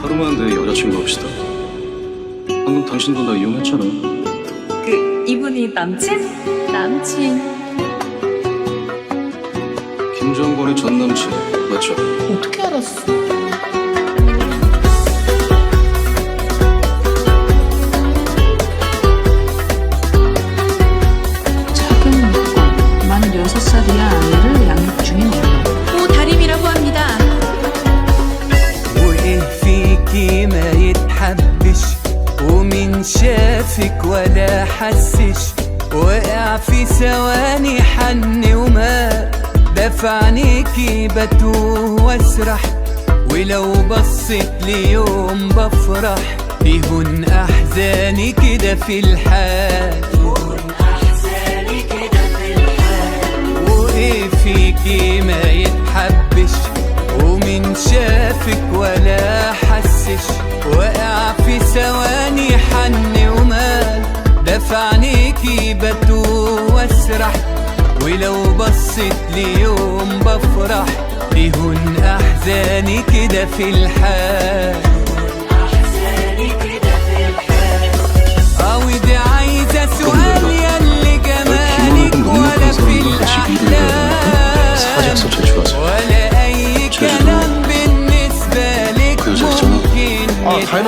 하루만 내 여자친구 합시다. 방금 당신도 나 이용했잖아. 이분이 남친? 남친. 김정권의 전 남친 맞죠? 어떻게 알았어? 차경 묶고 만 6살이야 아이를 양육 중인 언론. 다림이라고 합니다. وإيه فيكي ما يتحبش ومين شافك ولا حسش وقع في ثواني حن وما دفعنيكي بتوه واسرح ولو بصيت ليوم بفرح يهون أحزاني كده في الحال وإيه فيكي ما يتحبش ومن شافك ولا حسش وقع في ثواني حن ومال دفعنيكي بتوه واسرح ولو بصيت ليوم بفرح يهون أحزاني كده في الحال ودي عايزة سؤال ياللي جمالك ولا في الأحلام 사직서 제출하세요. ولا أي كلام بالنسبة لك ممكن يتقال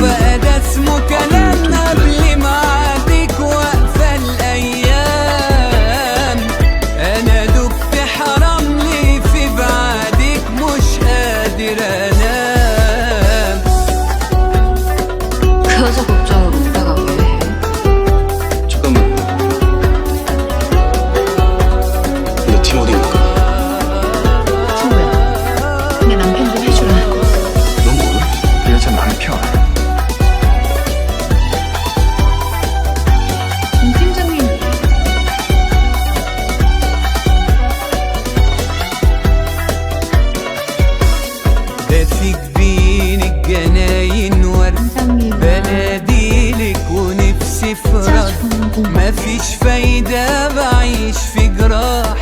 بقى ده اسمه كلام قبل ميعادك واقفة الأيام أنا دبت حرام لي في بعدك مش قادر أنام 그 여자 걱정을 오빠가 왜 해? 잠깐만. 내 팀 어디입니까? 친구야, 내 남편 좀 해주라. 넌 뭐야? 내 여자 남편. 팀장님, ده في جبينك جناين ورد 팀장님. بناديلك ونفسي في رد مفيش فايدة بعيش في جراح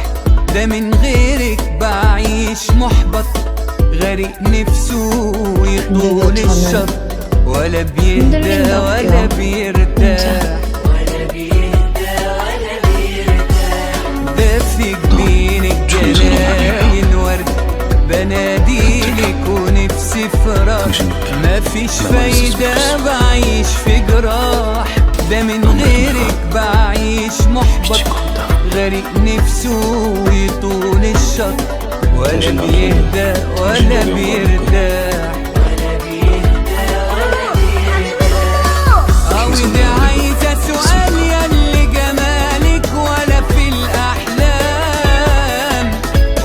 ده من غيرك بعيش محبط غريق نفسه يطول الشط ولا بيهدى ولا بيرتاح ده في جبينك جناين ورد بناديلك ونفسي في رد مفيش فايدة بعيش في جراح ده من غيرك بعيش محبط غريق نفسه يطول الشط ولا بيهدى ولا بيرتاح ودي عايزة سؤال ياللي جمالك ولا في الأحلام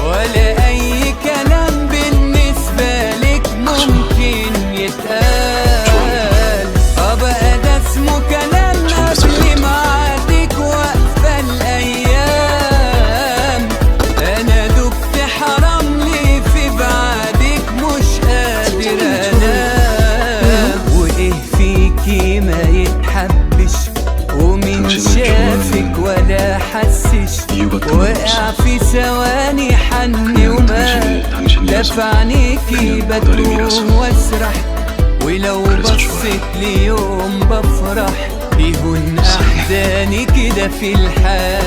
ولا أي كلام بالنسبة لك ممكن يتقال بقى ده اسمه كلام قبل ميعادك واقفة الأيام أنا دبت حرام لي في بعدك مش قادر أنام وإيه فيكي ما يتحبش ومين شافك ولا حسش وقع في ثواني حن ومال دفعنيكي بتوه واسرح ولو بصيت ليوم بفرح يهون أحزاني كده في الحال